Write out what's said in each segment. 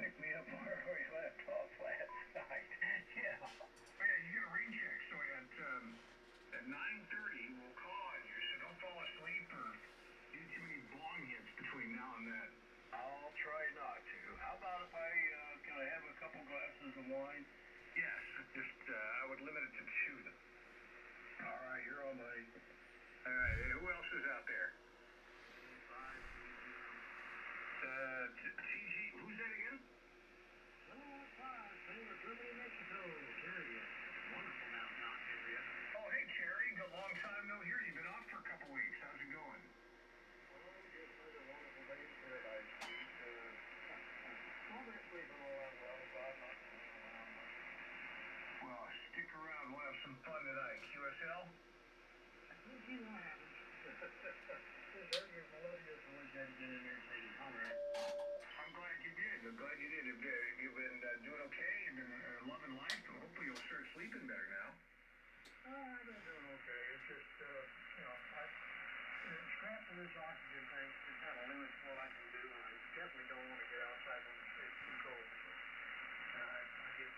pick me up where we left off last night. Yeah. Oh, yeah, you get a rain check, so at 9:30 we'll call on you, so don't fall asleep or do too many bong hits between now and then. I'll try not to. How about if can I have a couple glasses of wine? Yes, just, I would limit it to 2 then. All right, you're all buddy. All right, who else is out there? TG, who's that again? Oh, hey, Cherry. A long time no hear. You've been off for a couple weeks. How's it going? Well, stick around. We'll have some fun tonight. QSL? I'm glad you did. I'm glad you did. You've been doing okay. You've been loving life. Hopefully you'll start sleeping better now. I've been doing okay. It's just, scrap for this oxygen tank, it kind of limits what I can do. I definitely don't want to get outside when it's too cold. So, I get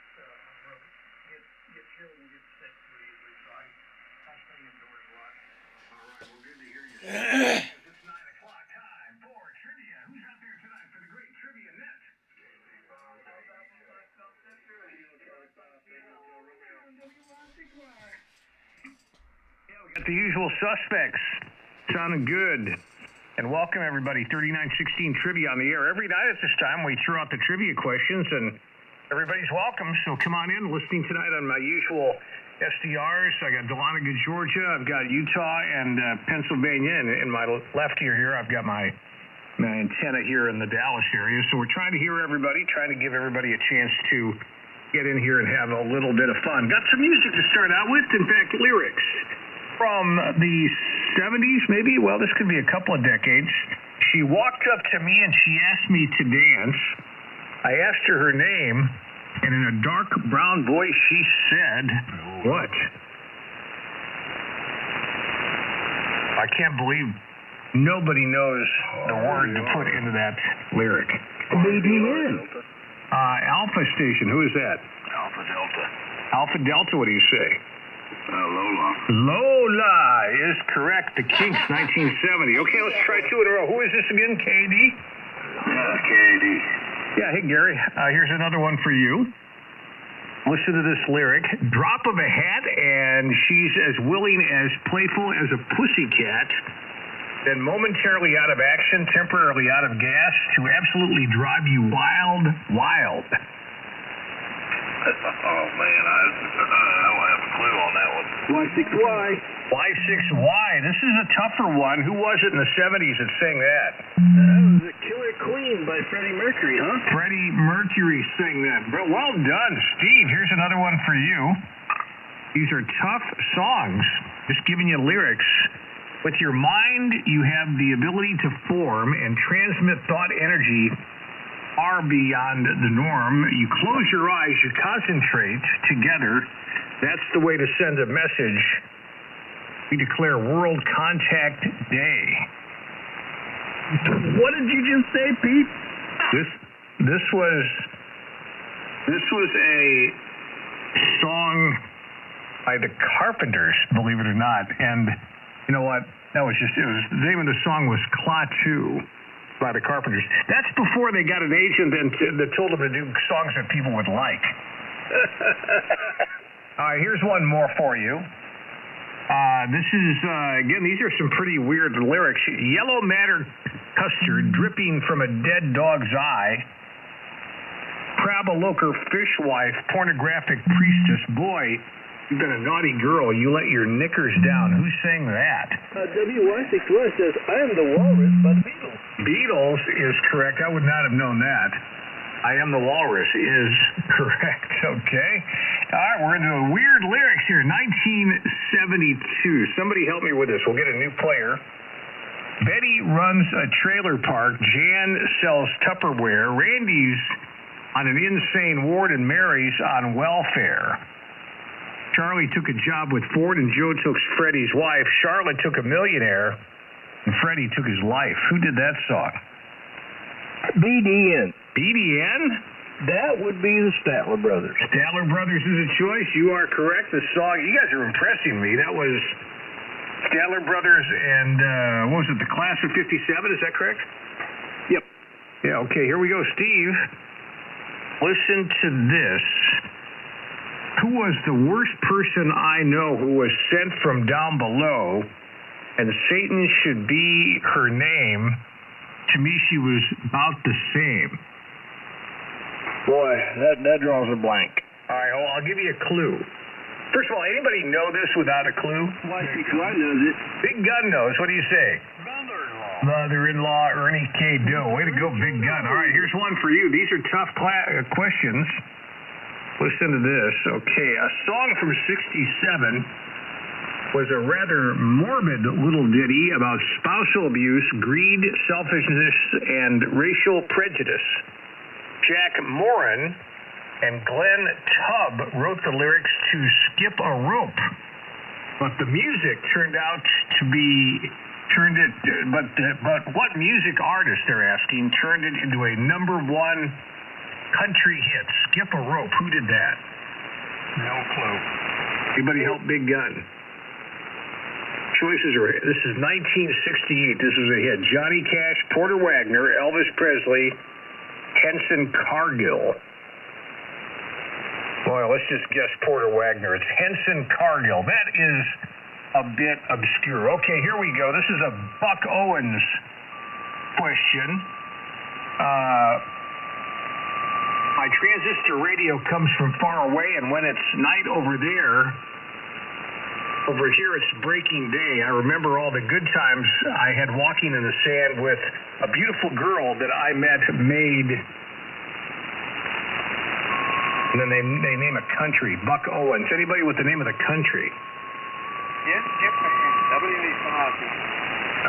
chilled and get sick pretty easily, so I stay indoors a lot. All right, well, good to hear you. It's 9 o'clock time for trivia. Who's out there tonight for the great trivia net? Yeah, we got the usual suspects. Sounding good. And welcome, everybody. 3916 Trivia on the air. Every night at this time, we throw out the trivia questions, and everybody's welcome. So come on in. Listening tonight on my usual SDRs. I got Dahlonega, Georgia. I've got Utah and Pennsylvania. And in my left ear here, I've got my antenna here in the Dallas area. So we're trying to hear everybody, trying to give everybody a chance to get in here and have a little bit of fun. Got some music to start out with. In fact, lyrics from the 70s, maybe. Well, this could be a couple of decades. She walked up to me and she asked me to dance. I asked her name, and in a dark brown voice, she said, "What?" I can't believe nobody knows the word to put into that lyric. BDN. Alpha Station. Who is that? Alpha Delta. Alpha Delta. What do you say? Lola. Lola is correct. The Kinks, 1970. Okay, let's try 2 in a row. Who is this again? KD? KD. Yeah, hey, Gary. Here's another one for you. Listen to this lyric. Drop of a hat, and she's as willing, as playful as a pussycat. Then momentarily out of action, temporarily out of gas, to absolutely drive you wild. Oh, man, I don't have a clue on that one. Y6Y. Y6Y. This is a tougher one. Who was it in the 70s that sang that? That was a Killer Queen by Freddie Mercury, huh? Freddie Mercury sang that. Well done, Steve. Here's another one for you. These are tough songs. Just giving you lyrics. With your mind, you have the ability to form and transmit thought energy far beyond the norm. You close your eyes, you concentrate together. That's the way to send a message. We declare World Contact Day. What did you just say, Pete? This was a song by the Carpenters, believe it or not. And you know what? The name of the song was Claw 2 by the Carpenters. That's before they got an agent that told them to do songs that people would like. All right, here's one more for you. This is, again, these are some pretty weird lyrics. Yellow matter custard dripping from a dead dog's eye. Crabaloker fishwife, pornographic priestess. Boy, you've been a naughty girl. You let your knickers down. Who sang that? WY6Y says, I am the Walrus by the Beatles. Beatles is correct. I would not have known that. I am the Walrus is correct. Okay. All right, we're into the weird lyrics here. 1972. Somebody help me with this. We'll get a new player. Betty runs a trailer park. Jan sells Tupperware. Randy's on an insane ward, and Mary's on welfare. Charlie took a job with Ford, and Joe took Freddie's wife. Charlotte took a millionaire, and Freddie took his life. Who did that song? BDN. BDN? That would be the Statler Brothers. Statler Brothers is a choice. You are correct. The song, you guys are impressing me. That was Statler Brothers and, what was it, the Class of 57, is that correct? Yep. Yeah, okay, here we go. Steve, listen to this. Who was the worst person I know who was sent from down below, and Satan should be her name? To me, she was about the same. Boy, that draws a blank. All right, well, I'll give you a clue. First of all, anybody know this without a clue? Why, Big Gun knows it. Big Gun knows. What do you say? Mother-in-law Ernie K. Doe. Way to go, Big Gun. All right, here's one for you. These are tough questions. Listen to this. Okay, a song from '67 was a rather morbid little ditty about spousal abuse, greed, selfishness, and racial prejudice. Jack Moran and Glenn Tubb wrote the lyrics to Skip a Rope, but the music turned out to be but what music artist, they're asking, turned it into a #1 country hit? Skip a Rope. Who did that? No clue. Anybody help Big Gun? Choices are, this is 1968. This was a hit. Johnny Cash, Porter Wagner, Elvis Presley, Henson Cargill. Well, let's just guess Porter Wagner. It's Henson Cargill. That is a bit obscure. Okay, here we go. This is a Buck Owens question. My transistor radio comes from far away, and when it's night over there, over here it's breaking day. I remember all the good times I had walking in the sand with a beautiful girl that I met, Maid. And then they name a country, Buck Owens. Anybody with the name of the country? Yes, Japan. W.E.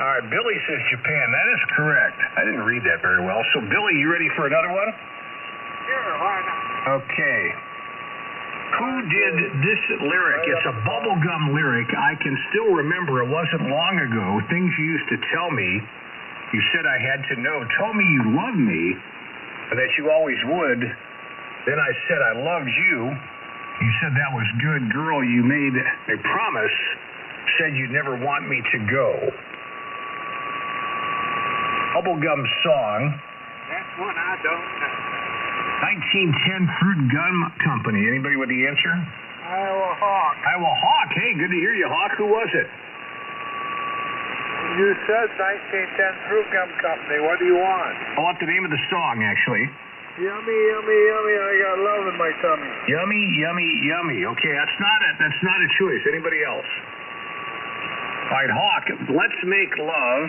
All right, Billy says Japan. That is correct. I didn't read that very well. So, Billy, you ready for another one? Sure, why not? Okay. Who did this lyric? It's a bubblegum lyric. I can still remember. It wasn't long ago. Things you used to tell me. You said I had to know. Told me you loved me, and that you always would. Then I said I loved you. You said that was good. Girl, you made a promise. Said you'd never want me to go. Bubblegum song. That's one I don't know. 1910 Fruit Gum Company. Anybody with the answer? Iowa Hawk. Iowa Hawk. Hey, good to hear you, Hawk. Who was it? You said 1910 Fruit Gum Company. What do you want? I want the name of the song, actually. Yummy, yummy, yummy. I got love in my tummy. Yummy, yummy, yummy. Okay, that's not a choice. Anybody else? All right, Hawk. Let's Make Love.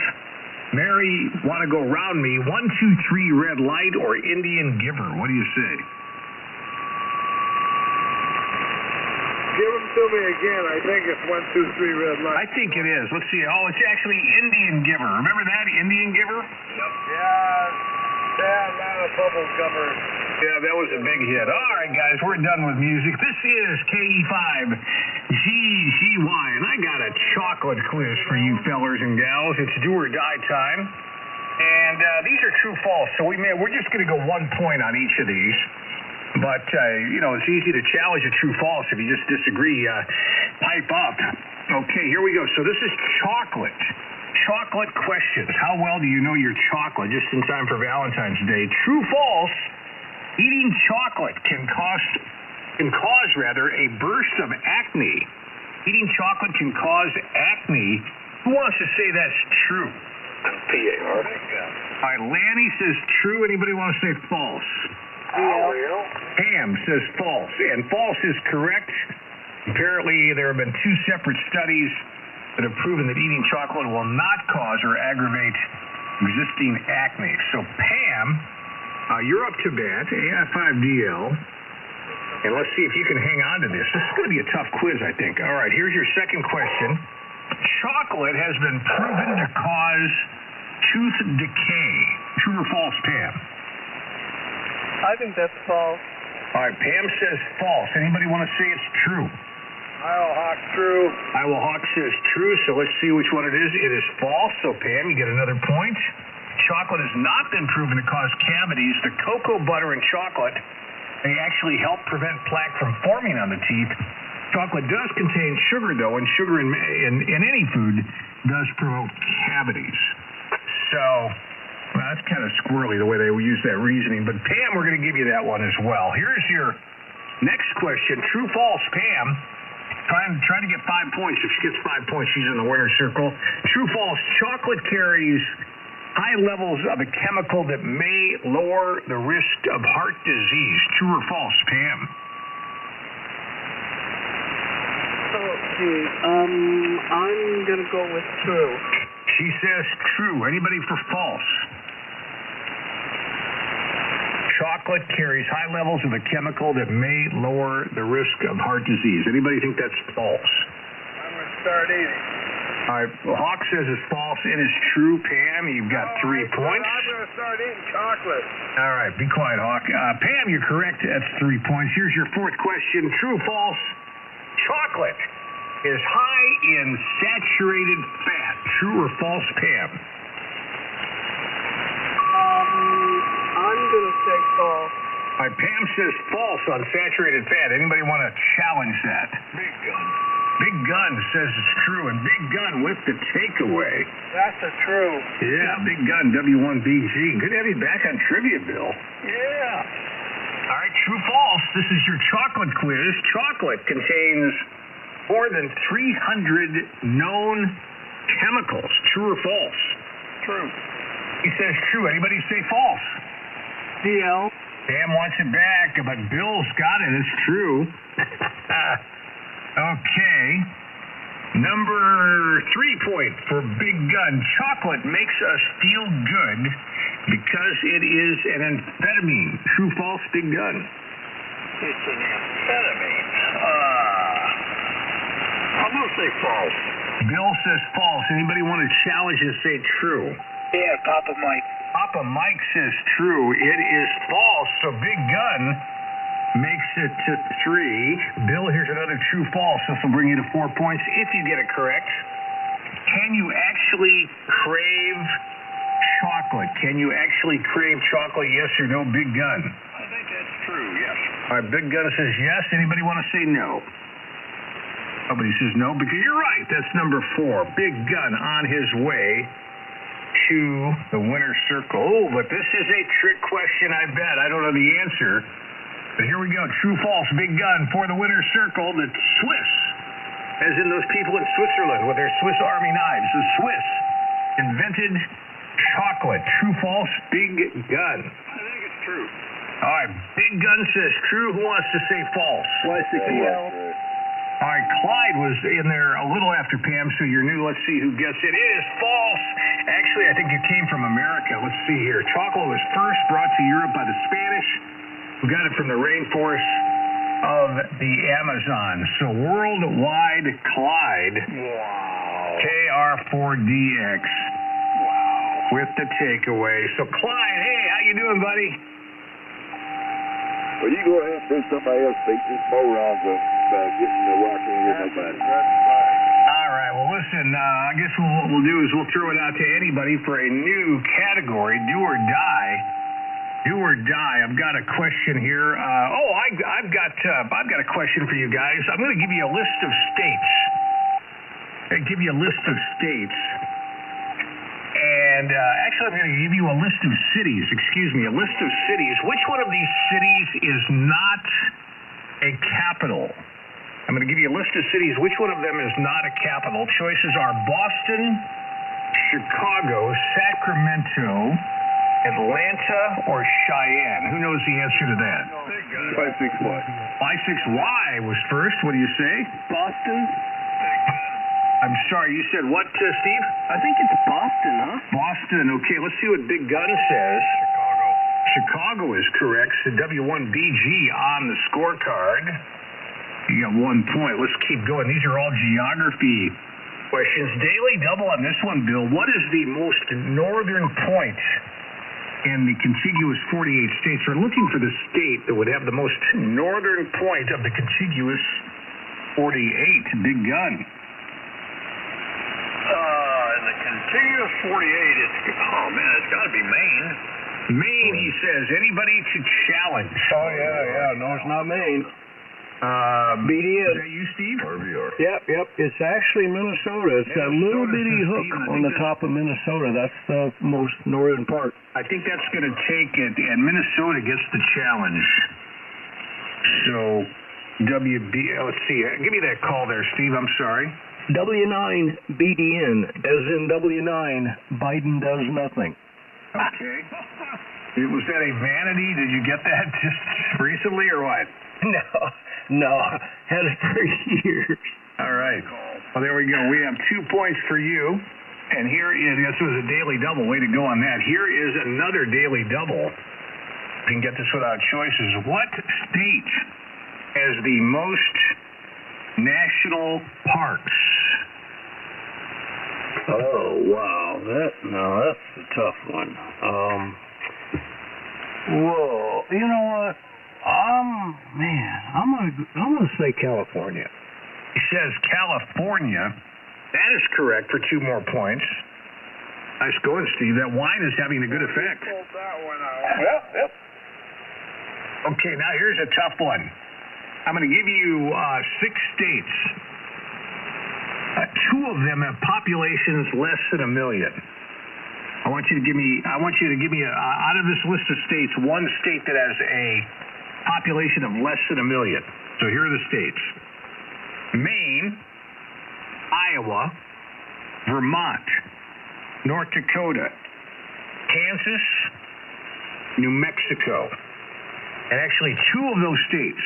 Mary, Want to Go Round Me. 1, 2, 3, Red Light, or Indian Giver. What do you say? Give them to me again. I think it's 1, 2, 3, Red Light. I think it is. Let's see. Oh, it's actually Indian Giver. Remember that? Indian Giver? Yep. Yeah, a lot of bubble gummers. Yeah, that was a big hit. All right, guys, we're done with music. This is KE5GGY, and I got a chocolate quiz for you fellers and gals. It's do or die time. And these are true-false, so we're just going to go 1 point on each of these. But, it's easy to challenge a true-false. If you just disagree, pipe up. Okay, here we go. So this is chocolate. Chocolate questions. How well do you know your chocolate just in time for Valentine's Day? True-false. Eating chocolate can cause a burst of acne. Eating chocolate can cause acne. Who wants to say that's true? P.A.R. All right, Lanny says true. Anybody want to say false? Pam says false. And false is correct. Apparently, there have been 2 separate studies that have proven that eating chocolate will not cause or aggravate existing acne. So, Pam, you're up to bat, AF5DL, and let's see if you can hang on to this. This is going to be a tough quiz, I think. All right, here's your second question. Chocolate has been proven to cause tooth decay. True or false, Pam? I think that's false. All right, Pam says false. Anybody want to say it's true? Iowa Hawk, true. Iowa Hawk says true, so let's see which one it is. It is false, so Pam, you get another point. chocolate has not been proven to cause cavities. The cocoa butter and chocolate, they actually help prevent plaque from forming on the teeth. Chocolate does contain sugar, though, and sugar in any food does promote cavities. So, well, that's kind of squirrely the way they use that reasoning. But, Pam, we're going to give you that one as well. Here's your next question. True, false, Pam. Trying to get 5 points. If she gets 5 points, she's in the winner's circle. True, false, chocolate carries high levels of a chemical that may lower the risk of heart disease. True or false, Pam? Okay, I'm gonna go with true. She says true. Anybody for false? Chocolate carries high levels of a chemical that may lower the risk of heart disease. Anybody think that's false? I'm going to start eating. All right, Hawk says it's false. It is true, Pam. You've got 3 points. I'm going to start eating chocolate. All right, be quiet, Hawk. Pam, you're correct. That's 3 points. Here's your fourth question. True, false? Chocolate is high in saturated fat. True or false, Pam? I'm gonna say false. All right, Pam says false on saturated fat. Anybody want to challenge that? Big gun. Big Gun says it's true, and Big Gun with the takeaway. That's a true. Yeah, Big Gun, W1BG. Good to have you back on Trivia, Bill. Yeah. All right, true, false. This is your chocolate quiz. Chocolate contains more than 300 known chemicals. True or false? True. He says true. Anybody say false? DL. Sam wants it back, but Bill's got it. It's true. Okay. Number 3 point for Big Gun. Chocolate makes us feel good because it is an amphetamine. True, false, Big Gun? It's an amphetamine. I'm going to say false. Bill says false. Anybody want to challenge and say true? Yeah, Papa Mike. Papa Mike says true. It is false. So Big Gun makes it to 3. Bill, here's another true false. This will bring you to 4 points if you get it correct. Can you actually crave chocolate? Can you actually crave chocolate? Yes or no, Big Gun? I think that's true, yes. All right, Big Gun says yes. Anybody want to say no? Nobody says no because you're right. That's number 4. Big Gun on his way to the winner's circle. Oh, but this is a trick question, I bet. I don't know the answer. But here we go. True, false, Big Gun for the winner's circle. The Swiss, as in those people in Switzerland with their Swiss Army knives. The Swiss invented chocolate. True, false, Big Gun? I think it's true. All right, Big Gun says true. Who wants to say false? All right, Clyde was in there a little after Pam, so you're new. Let's see who gets it. It is false. Actually, I think it came from America. Let's see here. Chocolate was first brought to Europe by the Spanish, who got it from the rainforest of the Amazon. So worldwide, Clyde. Wow. KR4DX. Wow. With the takeaway. So Clyde, hey, how you doing, buddy? Well, you go ahead and do somebody else beat this morons of getting the rock in here. Nobody. All right. Well, listen. I guess what we'll do is we'll throw it out to anybody for a new category: do or die. Do or die. I've got a question here. I've got a question for you guys. I'm going to give you a list of states. And actually, I'm going to give you a list of cities. Excuse me, a list of cities. Which one of these cities is not a capital? I'm going to give you a list of cities. Which one of them is not a capital? Choices are Boston, Chicago, Sacramento, Atlanta, or Cheyenne. Who knows the answer to that? 5-6-Y. 5-6-Y was first. What do you say? Boston? I'm sorry, you said what, Steve? I think it's Boston, huh? Boston. Okay, let's see what Big Gun says. Chicago is correct. So W1BG on the scorecard. You got 1 point. Let's keep going. These are all geography questions. Daily double on this one, Bill. What is the most northern point in the contiguous 48 states? We're looking for the state that would have the most northern point of the contiguous 48. Big Gun. In the contiguous 48. Oh, man, it's got to be Maine. Maine, he says. Anybody to challenge? Oh, yeah. No, it's not Maine. BDN. Is that you, Steve? Yep. It's actually Minnesota. It's that little bitty hook on the top of Minnesota. That's the most northern part. I think that's going to take it, and Minnesota gets the challenge. So, let's see. Give me that call there, Steve. I'm sorry. W9 BDN, as in W9, Biden does nothing. Okay. Was that a vanity? Did you get that just recently or what? No. Had it for years. All right. Well, there we go. We have 2 points for you. And here is, this was a daily double. Way to go on that. Here is another daily double. You can get this without choices. What state has the most national parks? Oh, wow. That's a tough one. Whoa. You know what? I'm gonna say California. He says California. That is correct for 2 more points. Nice going, Steve. That wine is having a good effect. Pulled that one out. Yep. Okay, now here's a tough one. I'm going to give you 6 states. 2 of them have populations less than 1 million. I want you to give me out of this list of states, 1 state that has a population of less than 1 million. So here are the states: Maine, Iowa, Vermont, North Dakota, Kansas, New Mexico. And actually 2 of those states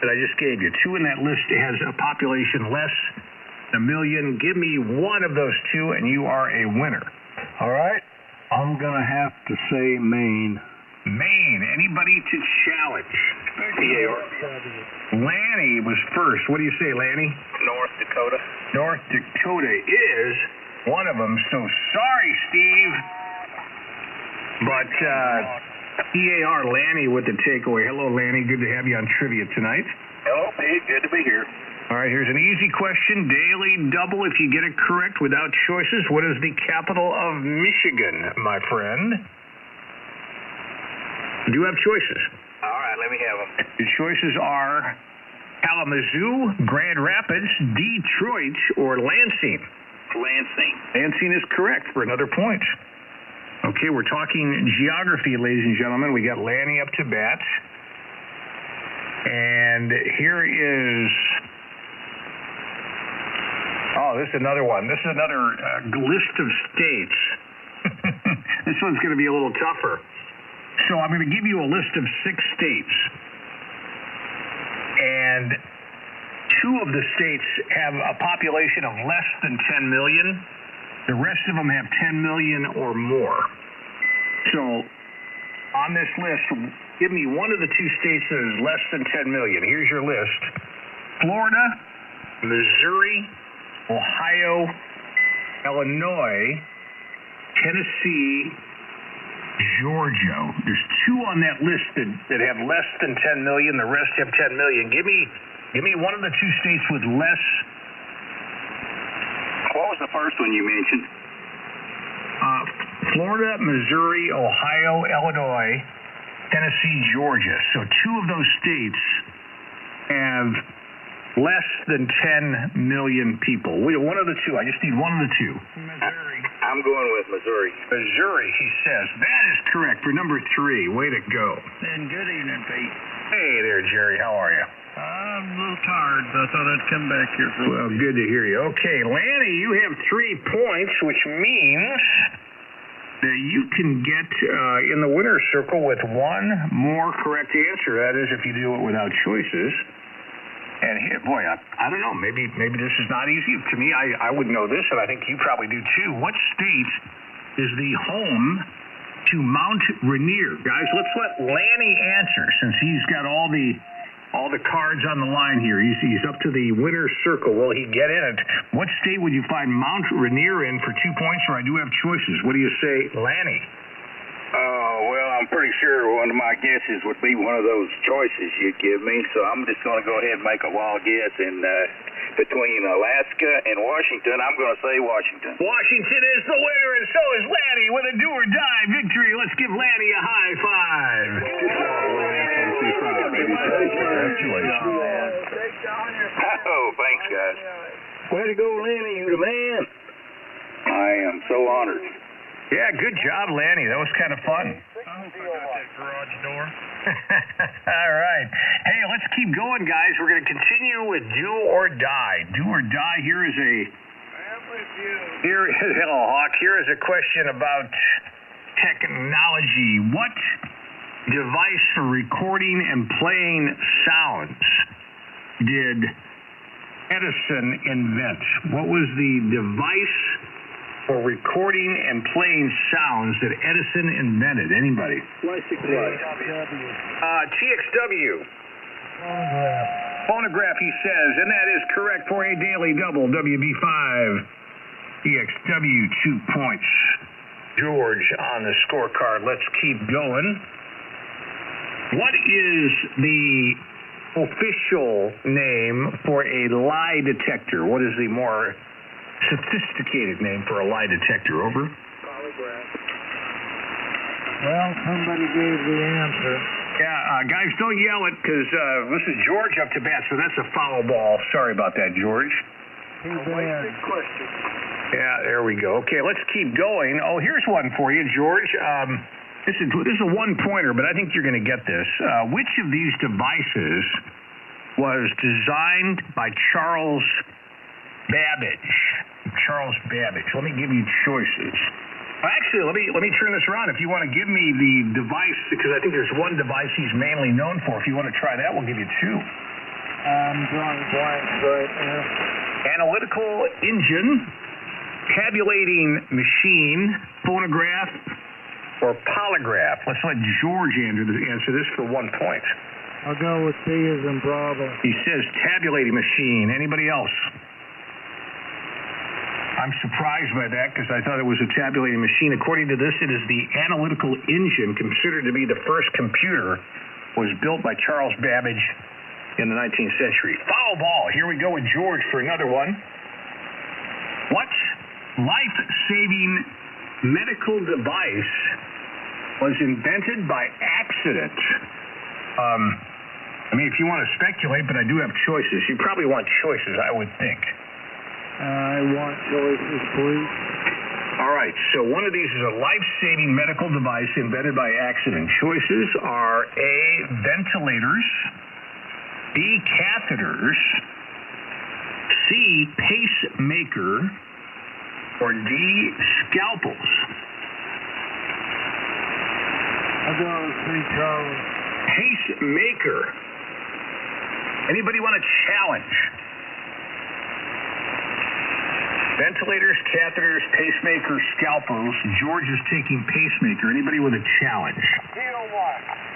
that I just gave you, 2 in that list has a population less than 1 million. Give me 1 of those 2 and you are a winner. All right. I'm going to have to say Maine. Maine. Anybody to challenge? Lanny was first. What do you say, Lanny? North Dakota. North Dakota is one of them. So sorry, Steve. But EAR Lanny with the takeaway. Hello, Lanny. Good to have you on trivia tonight. Hello, Pete. Good to be here. All right, here's an easy question. Daily double if you get it correct without choices. What is the capital of Michigan, my friend? Do you have choices? All right, let me have them. The choices are Kalamazoo, Grand Rapids, Detroit, or Lansing. Lansing. Lansing is correct for another point. Okay, we're talking geography, ladies and gentlemen. We got Lanny up to bat. And here is... Oh, this is another one. This is another list of states. This one's going to be a little tougher. So I'm going to give you a list of 6 states. And 2 of the states have a population of less than 10 million. The rest of them have 10 million or more. So on this list, give me 1 of the 2 states that is less than 10 million. Here's your list: Florida, Missouri, Ohio, Illinois, Tennessee, Georgia. There's 2 on that list that have less than 10 million. The rest have 10 million. Give me 1 of the 2 states with less. What was the first one you mentioned? Florida, Missouri, Ohio, Illinois, Tennessee, Georgia. So 2 of those states have less than 10 million people. 1 of the 2. I just need 1 of the 2. Missouri. I'm going with Missouri. Missouri, he says. That is correct for number 3. Way to go. And good evening, Pete. Hey there, Jerry. How are you? I'm a little tired, but I thought I'd come back here for Well, good to hear you. Okay, Lanny, you have 3 points, which means that you can get in the winner's circle with 1 more correct answer. That is, if you do it without choices. And here, boy, I don't know. Maybe this is not easy. To me, I would know this, and I think you probably do too. What state is the home to Mount Rainier? Guys, let's let Lanny answer, since he's got all the cards on the line here. He's up to the winner's circle. Will he get in it? What state would you find Mount Rainier in for 2 points? Or I do have choices. What do you say, Lanny? Well, I'm pretty sure one of my guesses would be one of those choices you'd give me, so I'm just going to go ahead and make a wild guess and between Alaska and Washington. I'm going to say Washington. Washington is the winner, and so is Lanny with a do-or-die victory. Let's give Lanny a high five. Congratulations. Oh, thanks, guys. Way to go, Lanny. You the man. I am so honored. Yeah, good job, Lanny. That was kind of fun. I hope I got that garage door. All right. Hey, let's keep going, guys. We're going to continue with do or die. Do or die. Here is a... Hello, Hawk. Here is a question about technology. What device for recording and playing sounds did Edison invent? What was the device for recording and playing sounds that Edison invented? Anybody? TXW. Phonograph, he says, and that is correct for a daily double. WB5. TXW, 2 points. George on the scorecard. Let's keep going. What is the official name for a lie detector? What is the more sophisticated name for a lie detector? Over. Well, somebody gave the answer. Yeah, guys, don't yell it, because this is George up to bat, so that's a foul ball. Sorry about that, George. Yeah, there we go. Okay, let's keep going. Oh, here's one for you, George. This is a one-pointer, but I think you're going to get this. Which of these devices was designed by Charles Babbage? Charles Babbage. Let me give you choices. Actually, let me turn this around. If you want to give me the device, because I think there's one device he's mainly known for. If you want to try that, we'll give you two. I'm drawing blanks right now. Analytical engine, tabulating machine, phonograph, or polygraph. Let's let George answer this for 1 point. I'll go with B as in Bravo. He says tabulating machine. Anybody else? I'm surprised by that because I thought it was a tabulating machine. According to this, it is the analytical engine, considered to be the first computer, was built by Charles Babbage in the 19th century. Foul ball. Here we go with George for another one. What life-saving medical device was invented by accident? If you want to speculate, but I do have choices. You probably want choices, I would think. I want choices, please. All right, so one of these is a life-saving medical device invented by accident. Choices are A, ventilators, B, catheters, C, pacemaker, or D, scalpels. I'll go with C, Charles. Pacemaker. Anybody want a challenge? Ventilators, catheters, pacemakers, scalpels. George is taking pacemaker. Anybody with a challenge?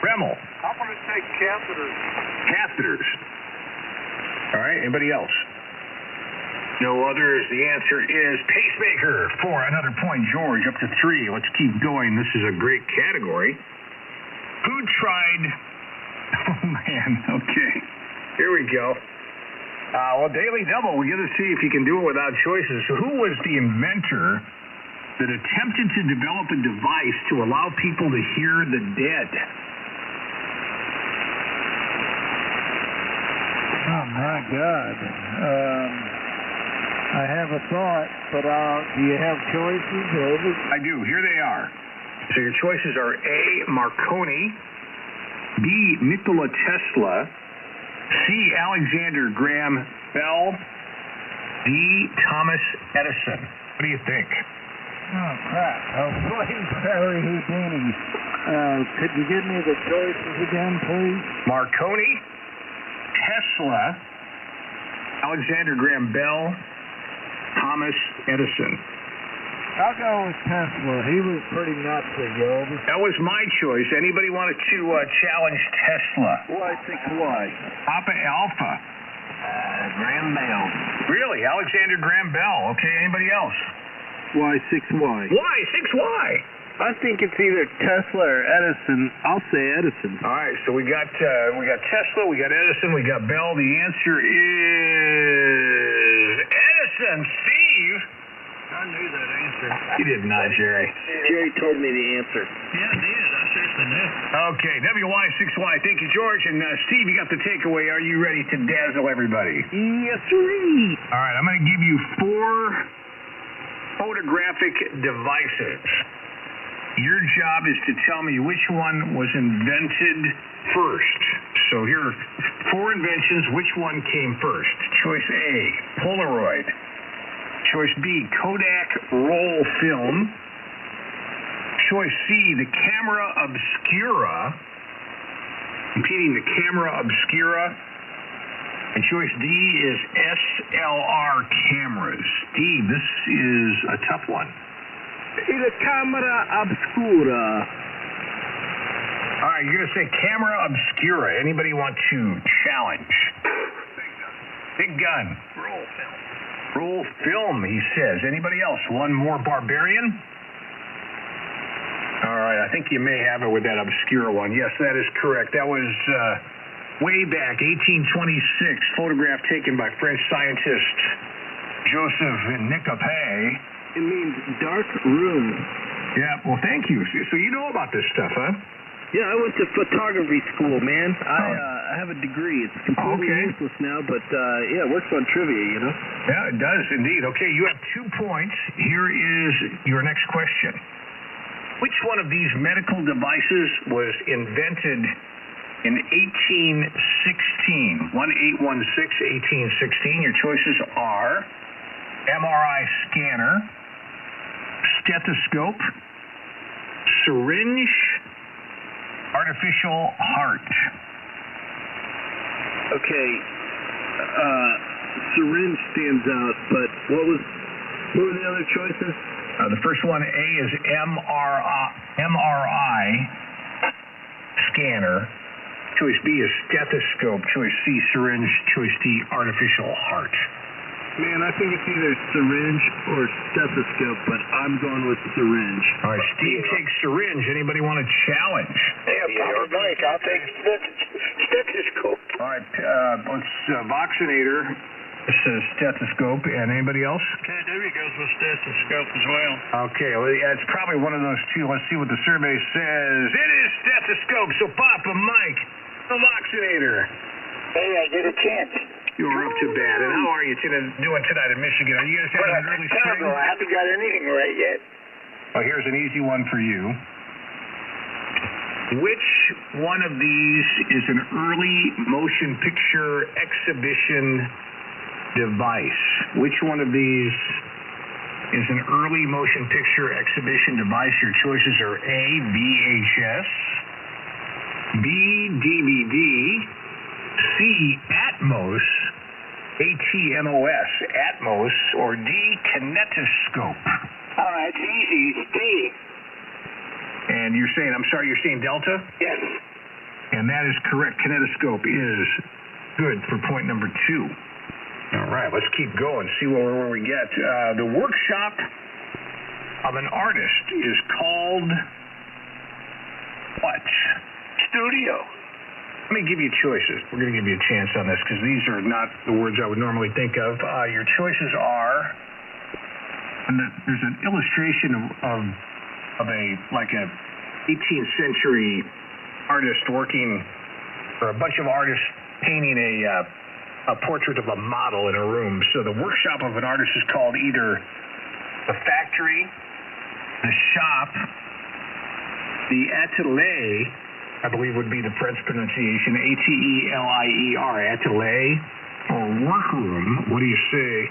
Remmel. I'm going to take catheters. Catheters. All right, anybody else? No others. The answer is pacemaker for another point. George, up to 3. Let's keep going. This is a great category. Who tried... Oh, man. Okay. Here we go. Daily Double, we're going to see if you can do it without choices. So who was the inventor that attempted to develop a device to allow people to hear the dead? Oh, my God. I have a thought, but do you have choices? I do. Here they are. So your choices are A, Marconi, B, Nikola Tesla, C, Alexander Graham Bell, D, Thomas Edison. What do you think? Oh, crap. Oh, boy, Barry Houdini. Could you give me the choices again, please? Marconi, Tesla, Alexander Graham Bell, Thomas Edison. I'll go with Tesla. He was pretty nutsy, Yobi. That was my choice. Anybody wanted to challenge Tesla? Y6Y. Papa Alpha. Graham Bell. Really? Alexander Graham Bell. Okay, anybody else? Y6Y. Why? 6Y? I think it's either Tesla or Edison. I'll say Edison. All right, so we got Tesla, we got Edison, we got Bell. The answer is And Steve? I knew that answer. You did not, Jerry. Jerry told me the answer. Yeah, I did. I seriously did. Okay, WY6Y. Thank you, George. And Steve, you got the takeaway. Are you ready to dazzle everybody? Yes, sir. All right, I'm going to give you 4 photographic devices. Your job is to tell me which one was invented first. So here are 4 inventions. Which one came first? Choice A, Polaroid. Choice B, Kodak roll film. Choice C, the camera obscura. Repeating, the camera obscura. And choice D is SLR cameras. Steve, this is a tough one. La camera obscura. All right, you're going to say camera obscura. Anybody want to challenge? Big gun. Roll film. Roll film, he says. Anybody else? One more barbarian? All right, I think you may have it with that obscure one. Yes, that is correct. That was way back, 1826, photograph taken by French scientist Joseph Nicope. It means dark room. Yeah, well, thank you. So you know about this stuff, huh? Yeah, I went to photography school, man. I have a degree. It's completely useless now, but yeah, it works on trivia, you know? Yeah, it does indeed. Okay, you have 2 points. Here is your next question. Which one of these medical devices was invented in 1816? 1816. Your choices are MRI scanner, stethoscope, syringe, artificial heart. Okay, syringe stands out, but what were the other choices? The first one, A, is MRI scanner. Choice B is stethoscope. Choice C, syringe. Choice D, artificial heart. Man, I think it's either syringe or stethoscope, but I'm going with syringe. All right, Steve takes syringe. Anybody want to challenge? Yeah, Mike, I'll take stethoscope. All right, let's Voxinator. This is stethoscope. And anybody else? KW goes with stethoscope as well. Okay, well, yeah, it's probably one of those two. Let's see what the survey says. It is stethoscope. So Papa Mike, the Voxinator. Hey, I get a chance. You were up to bat. And how are you doing tonight in Michigan? Are you guys having an early spring? Terrible. I haven't got anything right yet. Well, here's an easy one for you. Which one of these is an early motion picture exhibition device? Which one of these is an early motion picture exhibition device? Your choices are A, VHS, B, DVD, C, Atmos, ATMOS, Atmos, or D, kinetoscope. All right, it's easy. It's D. And you're saying Delta? Yes. And that is correct. Kinetoscope is good for point number 2. All right, let's keep going, see where we get. The workshop of an artist is called what? Studio. Let me give you choices. We're going to give you a chance on this because these are not the words I would normally think of. Your choices are, and there's an illustration of a 18th century artist working, or a bunch of artists painting a portrait of a model in a room. So the workshop of an artist is called either the factory, the shop, the atelier, I believe would be the French pronunciation, A-T-E-L-I-E-R, atelier, or workroom. What do you say?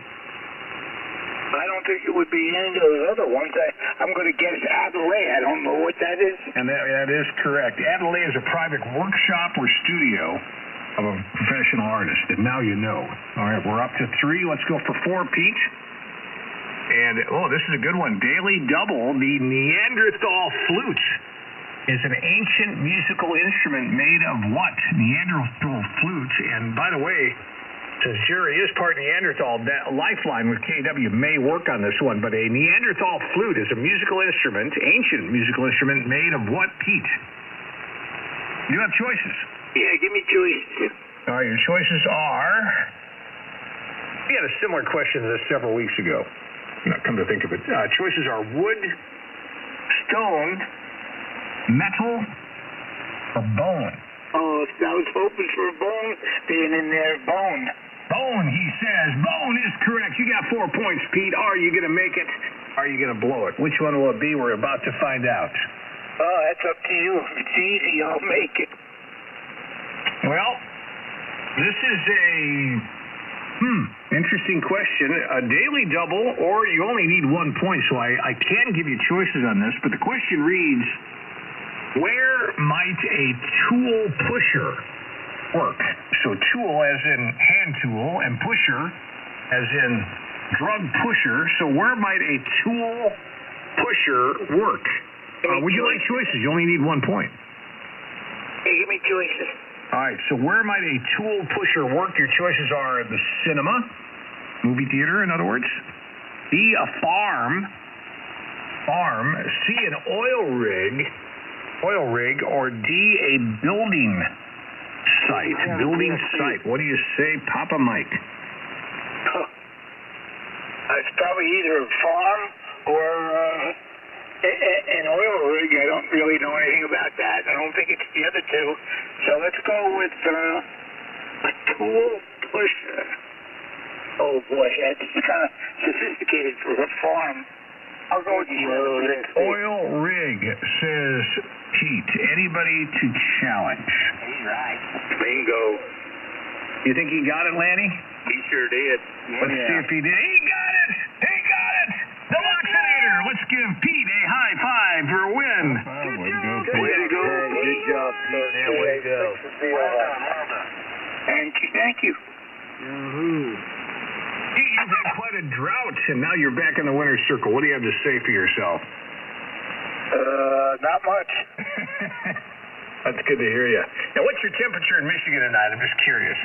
I don't think it would be any of those other ones. I'm going to guess atelier. I don't know what that is. And that is correct. Atelier is a private workshop or studio of a professional artist, and now you know. All right, we're up to 3. Let's go for 4, Pete. And, this is a good one. Daily Double, the Neanderthal flute is an ancient musical instrument made of what? Neanderthal flute. And by the way, since Jerry is part Neanderthal, that Lifeline with KW may work on this one, but a Neanderthal flute is a musical instrument, ancient musical instrument made of what, Pete? You have choices. Yeah, give me choices. All right, your choices are We had a similar question to this several weeks ago. Come to think of it. Choices are wood, stone, metal, or bone. Oh, I was hoping for a bone being in there. Bone. Bone, he says. Bone is correct. You got 4 points, Pete. Are you going to make it? Are you going to blow it? Which one will it be? We're about to find out. Oh, that's up to you. If it's easy, I'll make it. Well, this is a interesting question. A daily double, or you only need 1 point, so I can give you choices on this, but the question reads, where might a tool pusher work? So tool as in hand tool, and pusher as in drug pusher. So where might a tool pusher work? Would you like choices? You only need 1 point. Hey, give me choices. All right, so where might a tool pusher work? Your choices are the cinema, movie theater, in other words. B, a farm. C, an oil rig, or D, a building site. What do you say, Papa Mike? It's probably either a farm or an oil rig. I don't really know anything about that. I don't think it's the other two. So let's go with a tool pusher. Oh boy, that's kind of sophisticated for a farm. I'll go with oil rig, says Pete. Anybody to challenge? He's right. Bingo. You think he got it, Lanny? He sure did. Let's see if he did. He got it! The Loxinator! Let's give Pete a high five for a win. Way to go. Good job, Pete. Way to go. Well done. Thank you. Pete, you've had quite a drought, and now you're back in the winner's circle. What do you have to say for yourself? Not much. That's good to hear you. Now, what's your temperature in Michigan tonight? I'm just curious.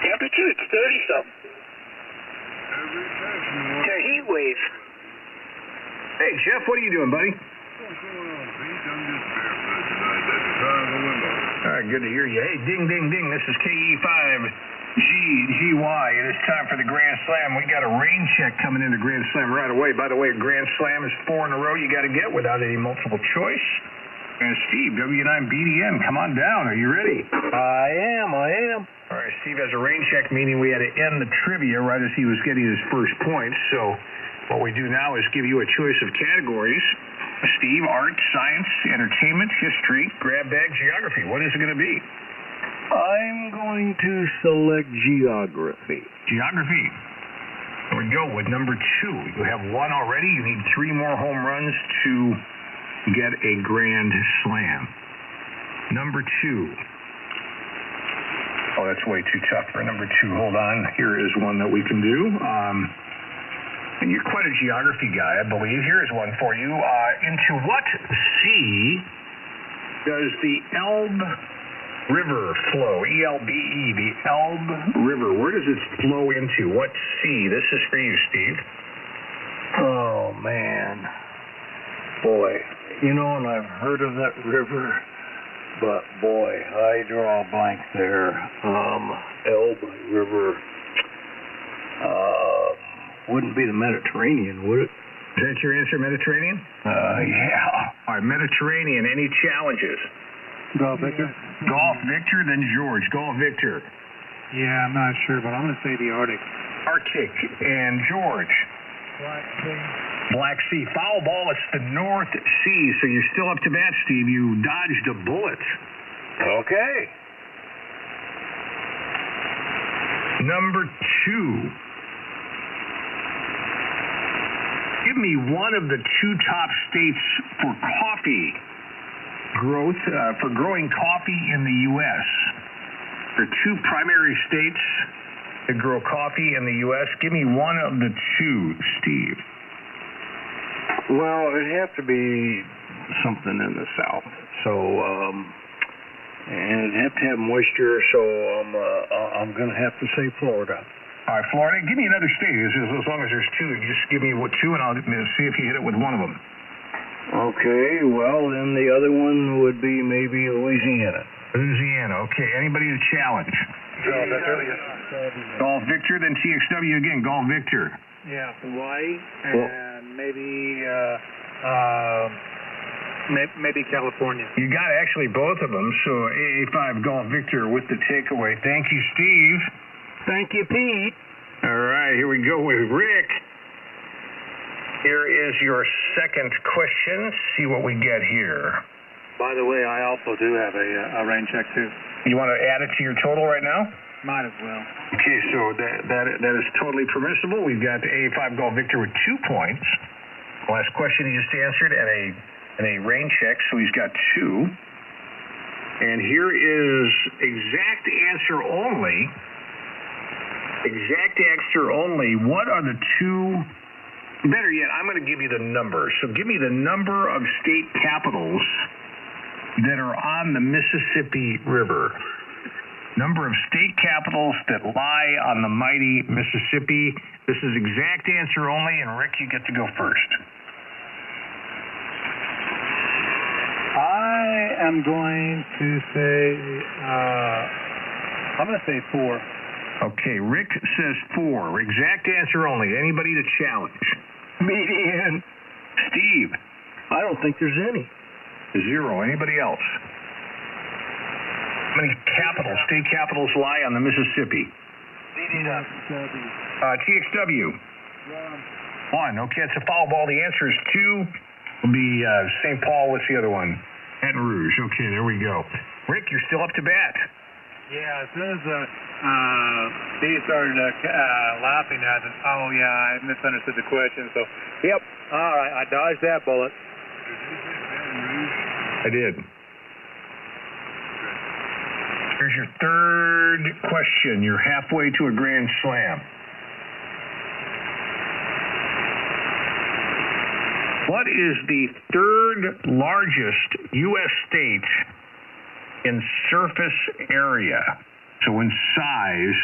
Temperature? It's 30-something. It's a heat wave. Hey, Jeff, what are you doing, buddy? What's going on, Pete? I'm just barefoot tonight. That's the time of the window. All right, good to hear you. Hey, ding, ding, ding. This is KE5GGY. It is time for the Grand Slam. We got a rain check coming into Grand Slam right away. By the way, Grand Slam is 4 in a row you got to get without any multiple choice. And Steve, W9BDN, come on down. Are you ready? I am. All right, Steve has a rain check, meaning we had to end the trivia right as he was getting his first points. So what we do now is give you a choice of categories. Steve, art, science, entertainment, history, grab bag, geography. What is it going to be? I'm going to select geography. Geography. Here we go with number 2. You have 1 already. You need 3 more home runs to get a Grand Slam. Number 2. Oh, that's way too tough for number 2. Hold on. Here is one that we can do. And you're quite a geography guy, I believe. Here is one for you. Into what sea does the Elbe River flow? E-L-B-E, the Elbe River. Where does it flow into? What sea? This is for you, Steve. Oh, man. Boy, you know, and I've heard of that river, but boy, I draw a blank there. Elbe River. Wouldn't be the Mediterranean, would it? Is that your answer, Mediterranean? Yeah. All right, Mediterranean. Any challenges? Golf Victor? Golf Victor, then George. Golf Victor. Yeah, I'm not sure, but I'm going to say the Arctic. Arctic. And George? Black Sea. Foul ball, it's the North Sea. So you're still up to bat, Steve. You dodged a bullet. Okay. Number 2. Give me one of the 2 top states for coffee growth, for growing coffee in the U.S. There are 2 primary states that grow coffee in the U.S. Give me one of the 2, Steve. Well, it'd have to be something in the South. So, and it'd have to have moisture, so I'm going to have to say Florida. All right, Florida. Give me another state. As long as there's 2, just give me 2, and I'll see if you hit it with one of them. Okay, well, then the other one would be maybe Louisiana. Louisiana, okay. Anybody to challenge? No, that's earlier. Golf Victor, then TXW again. Golf Victor. Yeah, Hawaii and maybe California. You got actually both of them, so AA5 Golf Victor with the takeaway. Thank you, Steve. Thank you, Pete. All right, here we go with Rick. Here is your second question. See what we get here. By the way, I also do have a rain check too. You want to add it to your total right now? Might as well. Okay, so that is totally permissible. We've got AA5 Golf Victor with 2 points. Last question he just answered and a rain check, so he's got 2. And here is exact answer only. Exact answer only. What are the 2? Better yet, I'm going to give you the number. So give me the number of state capitals that are on the Mississippi River. Number of state capitals that lie on the mighty Mississippi. This is exact answer only, and Rick, you get to go first. I am going to say, I'm going to say 4. Okay, Rick says 4. Exact answer only. Anybody to challenge? Median. Steve. I don't think there's any. 0. Anybody else? How many capitals, state capitals lie on the Mississippi? TXW. 1. Okay, it's a foul ball. The answer is 2. Will be St. Paul. What's the other one? Baton Rouge. Okay, there we go. Rick, you're still up to bat. Yeah, as soon as Steve started laughing at it, oh yeah, I misunderstood the question. So, yep, all right, I dodged that bullet. I did. Here's your third question. You're halfway to a Grand Slam. What is the third largest U.S. state in surface area? So in size,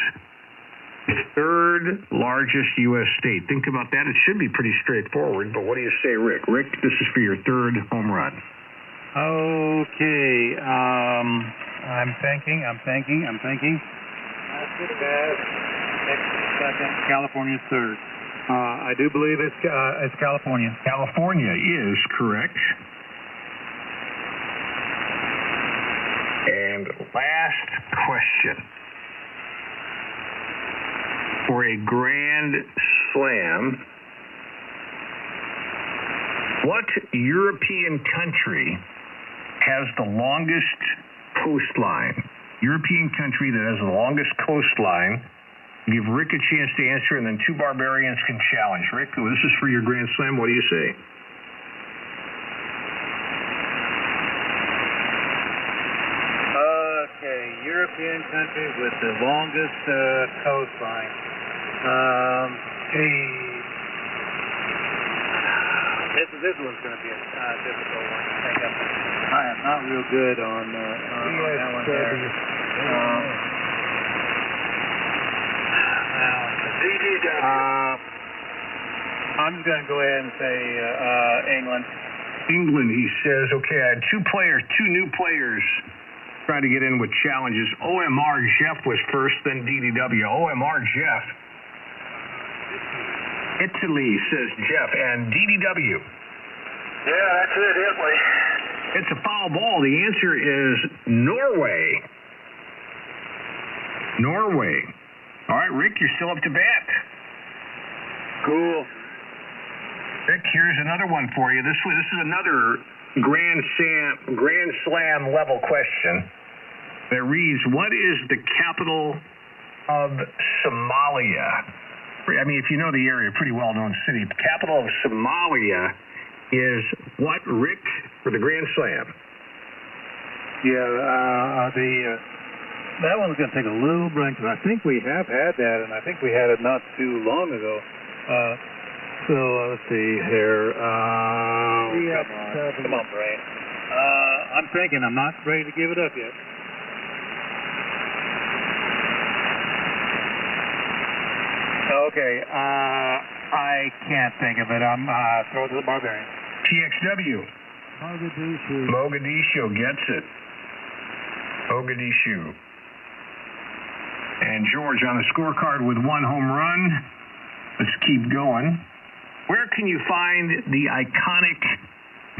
the third largest U.S. state. Think about that. It should be pretty straightforward, but what do you say, Rick? Rick, this is for your third home run. Okay, I'm thinking. Second, California's third. I do believe it's California. California is correct. And last question. For a Grand Slam, what European country has the longest coastline? European country that has the longest coastline. Give Rick a chance to answer, and then 2 barbarians can challenge. Rick, this is for your Grand Slam. What do you say? Okay, European country with the longest coastline. This one's going to be a difficult one to think of. I am not real good on that one there. I'm just going to go ahead and say England. England, he says. Okay, I had 2 new players trying to get in with challenges. OMR Jeff was first, then DDW. OMR Jeff. Italy, says Jeff, and DDW. Yeah, that's it, Italy. It's a foul ball. The answer is Norway. Norway. All right, Rick, you're still up to bat. Cool. Rick, here's another one for you. This is another Grand Slam level question that reads, what is the capital of Somalia? I mean, if you know the area, pretty well-known city. The capital of Somalia is what, Rick, for the Grand Slam? Yeah, that one's going to take a little break, because I think we have had that, and I think we had it not too long ago. So let's see here. Come on, Brain. I'm thinking. I'm not ready to give it up yet. Okay. I can't think of it. I'm throw it to the barbarian. TXW. Mogadishu gets it. Mogadishu. And George on the scorecard with 1 home run. Let's keep going. Where can you find the iconic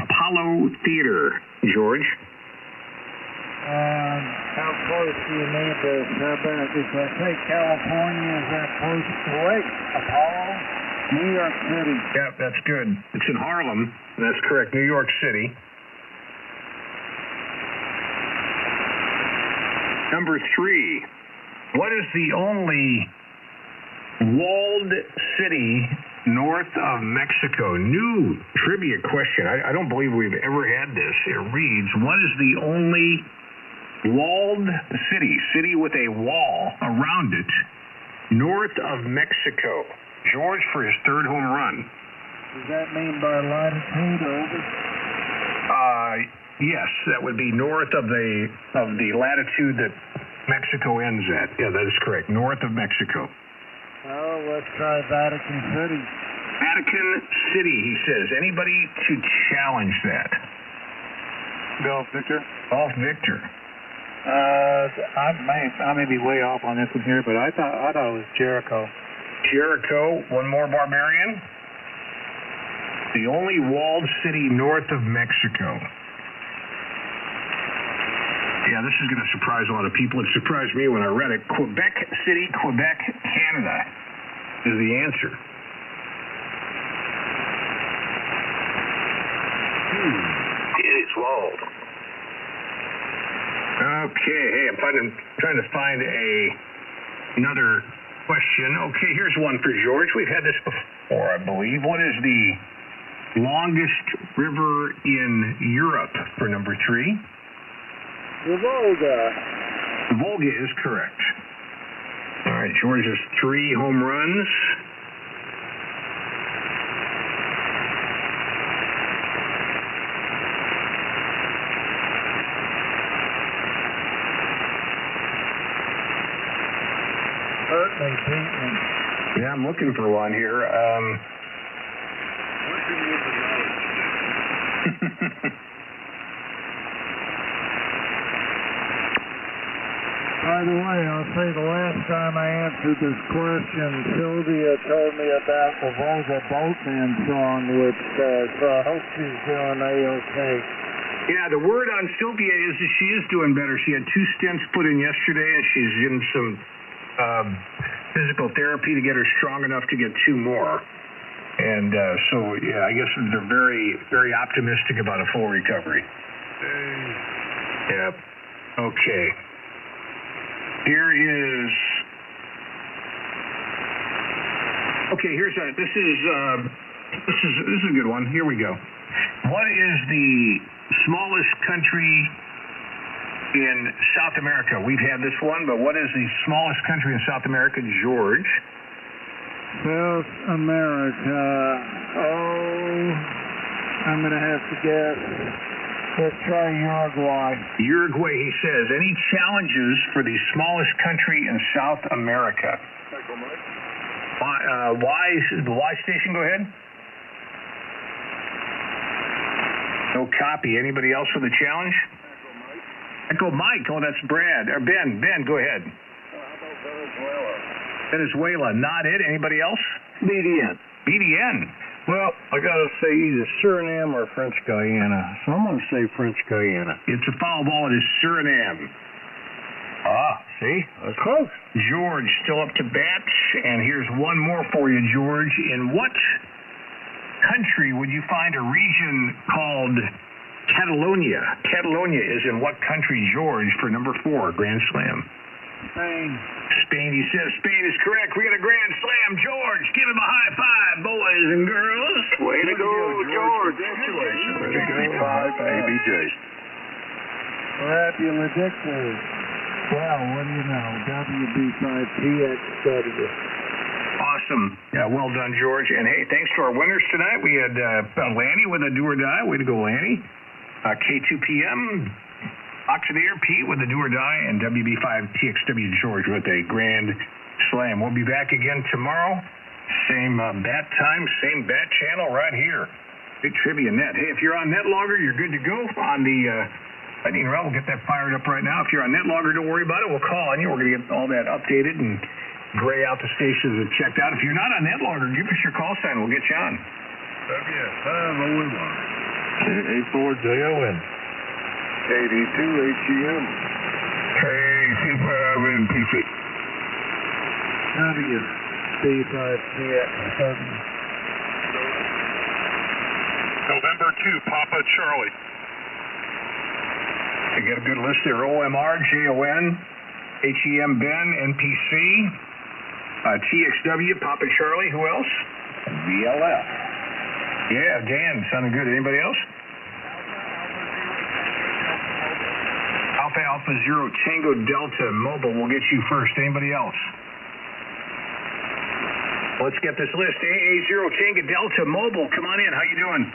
Apollo Theater, George? How close do you need this? How about if I say California, is that close to Lake Apollo? New York City. Yep, that's good. It's in Harlem. That's correct, New York City. Number 3. What is the only walled city north of Mexico? New trivia question. I don't believe we've ever had this. It reads, what is the only walled city with a wall around it, north of Mexico? George for his 3rd home run. Does that mean by latitude over? Yes, that would be north of the latitude that Mexico ends at. Yeah, that is correct. North of Mexico. Oh, let's try Vatican City. Vatican City, he says. Anybody to challenge that? Golf Victor. Golf Victor. I may be way off on this one here, but I thought it was Jericho. Jericho. One more, Barbarian. The only walled city north of Mexico. Yeah, this is going to surprise a lot of people. It surprised me when I read it. Quebec City, Quebec, Canada is the answer. It is walled. Okay, hey, I'm trying to find another question. Okay, here's one for George. We've had this before, I believe. What is the longest river in Europe for number 3? The Volga. The Volga is correct. All right, George has 3 home runs. Certainly beat me. Yeah, I'm looking for one here. Working with the knowledge. By the way, I'll say the last time I answered this question, Sylvia told me about the Volga Boatman song, which so I hope she's doing A-okay. Yeah, the word on Sylvia is that she is doing better. She had 2 stents put in yesterday, and she's in some physical therapy to get her strong enough to get 2 more. And so, yeah, I guess they're very, very optimistic about a full recovery. Yep. Okay. Here is. Okay, this is a good one. Here we go. What is the smallest country in South America? We've had this one, but what is the smallest country in South America, George? South America. Oh, I'm going to have to guess. Let's try Uruguay. Uruguay, he says. Any challenges for the smallest country in South America? The Y station, go ahead. No copy. Anybody else for the challenge? Echo Mike. Oh, that's Brad. Or Ben. Ben, go ahead. How about Venezuela? Venezuela, not it. Anybody else? BDN. BDN. Well, I got to say either Suriname or French Guyana. So I'm going to say French Guyana. It's a foul ball. It is Suriname. Ah, see? That's close. George still up to bat. And here's one more for you, George. In what country would you find a region called Catalonia? Catalonia is in what country, George, for number 4, Grand Slam? Spain. Spain, he says Spain is correct. We got a Grand Slam. George, give him a high five, boys and girls. Way to go, George. Congratulations. WB5 ABJ. Rapulidictor. Well, what do you know? WB5TXW. Awesome. Yeah, well done, George. And, hey, thanks to our winners tonight. We had Lanny with a do or die. Way to go, Lanny. K2PM. Oxidator Pete with the do or die, and WB5TXW George with a Grand Slam. We'll be back again tomorrow. Same bat time, same bat channel right here. Big Trivia Net. Hey, if you're on NetLogger, you're good to go on the Lightning round, we'll get that fired up right now. If you're on NetLogger, don't worry about it. We'll call on you. We're going to get all that updated and gray out the stations and checked out. If you're not on NetLogger, give us your call sign. We'll get you on. WS5OMR. KA4JON. KD2HEM. KC5NPC. W5TX7. November 2, Papa Charlie. I get a good list there. OMR, JON, HEM Ben, NPC, TXW, Papa Charlie. Who else? VLF. Yeah, Dan, sounding good. Anybody else? Alpha Zero Tango Delta Mobile will get you first. Anybody else? Let's get this list. AA Zero Tango Delta Mobile. Come on in. How you doing?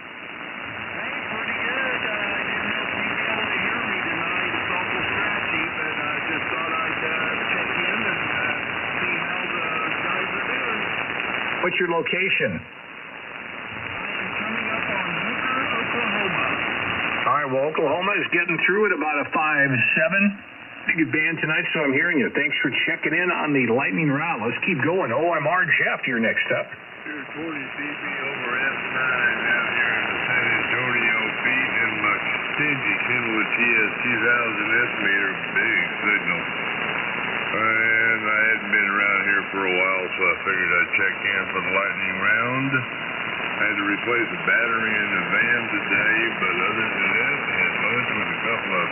What's your location? Coming up on Hooker, Oklahoma. All right, well, Oklahoma is getting through at about a 5-7. Pretty good band tonight, so I'm hearing you. Thanks for checking in on the lightning round. Let's keep going. OMR Jeff, you're next up. 240 dB over F9 out here in the San Antonio feet in my stingy Kenwood TS 2000 estimator, big signal. And I hadn't been around here for a while, so I figured I'd check in for the lightning round. I had to replace a battery in the van today, but other than that, I had lunch with a couple of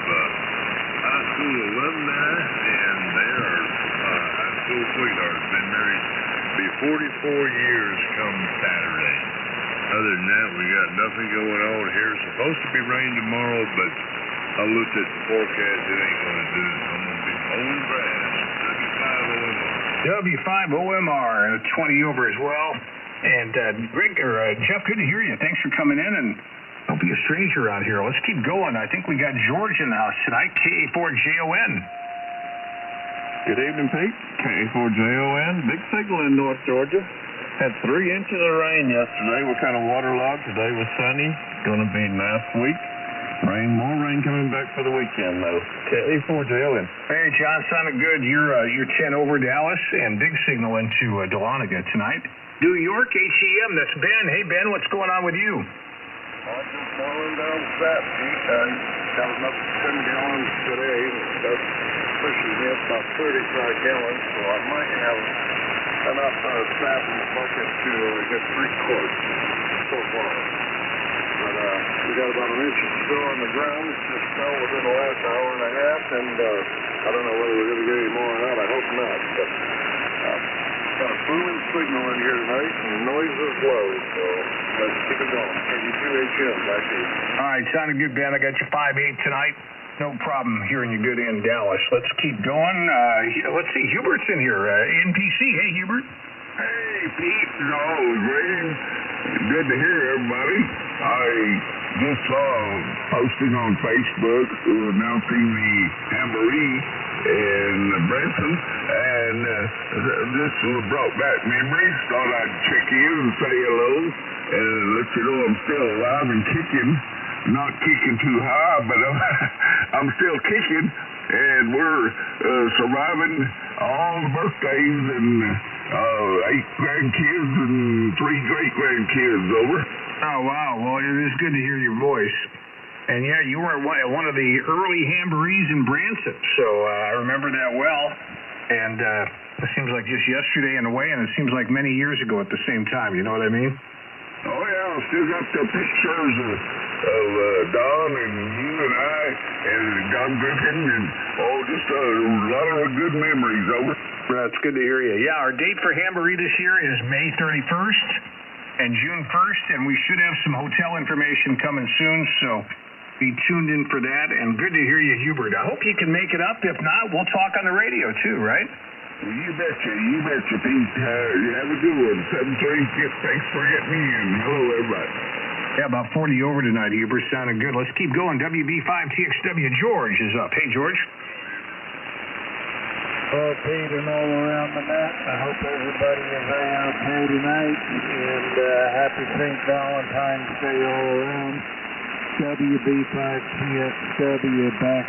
high school alumni, and they are high school sweethearts. Been married, be 44 years come Saturday. Other than that, we got nothing going on here. It's supposed to be rain tomorrow, but I looked at the forecast. It ain't going to do it. I'm going to be mowing grass. W5OMR and a 20 over as well. And Jeff, good to hear you. Thanks for coming in, and don't be a stranger out here. Let's keep going. I think we got George in the house tonight. KA4JON. Good evening, Pete. KA4JON. Big signal in North Georgia. Had 3 inches of rain yesterday. We're kind of waterlogged. Today was sunny. Going to be a nice week. More rain coming back for the weekend, though. KA4JON. Hey, John, sounded good. You're 10 over Dallas and big signal into Dahlonega tonight. New York, HEM, that's Ben. Hey, Ben, what's going on with you? I'm just boiling down the fat, Pete. I got enough 10 gallons today. That's pushing me up about 35 gallons, so I might have enough sap in the bucket to get 3 quarts so far. But we got about an inch of snow on the ground. It's just fell within the last hour and a half, and I don't know whether we're going to get any more or not. I hope not. But got a booming signal in here tonight, and noise is low, so let's keep it going. KD2HM, back to you. All right, sounded good, Ben. I got you 5-8 tonight. No problem hearing you good in Dallas. Let's keep going. Let's see, Hubert's in here. NPC. Hey, Hubert. Hey, Pete. It's always great. Good to hear everybody. I just saw a posting on Facebook announcing the Jamboree in Branson, and this brought back memories. Thought I'd check in and say hello and let you know I'm still alive and kicking. Not kicking too high, but I'm still kicking, and we're surviving all the birthdays and 8 grandkids and 3 great-grandkids over. Oh, wow. Well, it is good to hear your voice. And, yeah, you were at one of the early Jamborees in Branson, so I remember that well. And it seems like just yesterday in a way, and it seems like many years ago at the same time. You know what I mean? Oh, yeah. I still got the pictures of Don and you and I and Don Griffin and, just a lot of good memories over. That's good to hear you. Yeah, our date for Jamboree this year is May 31st and June 1st, and we should have some hotel information coming soon, so be tuned in for that. And good to hear you, Hubert. I hope you can make it up. If not, we'll talk on the radio too, right? You betcha, Pete. You have a good one. 7:30. Thanks for getting me in. Hello, everybody. Yeah, about 40 over tonight, Hubert. Sounded good. Let's keep going. WB5TXW. George is up. Hey, George. Well, Pete, and all around the net, I hope everybody is okay tonight, and happy St. Valentine's Day all around. WB5TSW back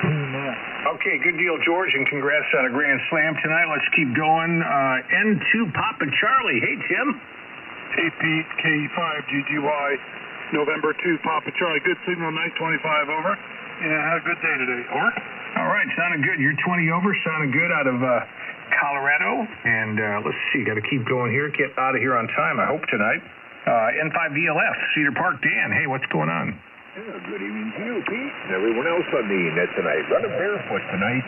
to net. Okay, good deal, George, and congrats on a grand slam tonight. Let's keep going. N2 Papa Charlie. Hey, Tim. Hey, Pete, K5GGY, November 2, Papa Charlie. Good signal, night 25 over. Yeah, had a good day today. Over. All right, sounding good. You're 20 over, sounding good out of Colorado. And let's see, got to keep going here. Get out of here on time, I hope, tonight. N5VLF, Cedar Park. Dan, hey, what's going on? Yeah, good evening to you, Pete, and everyone else on the net tonight. Running barefoot tonight,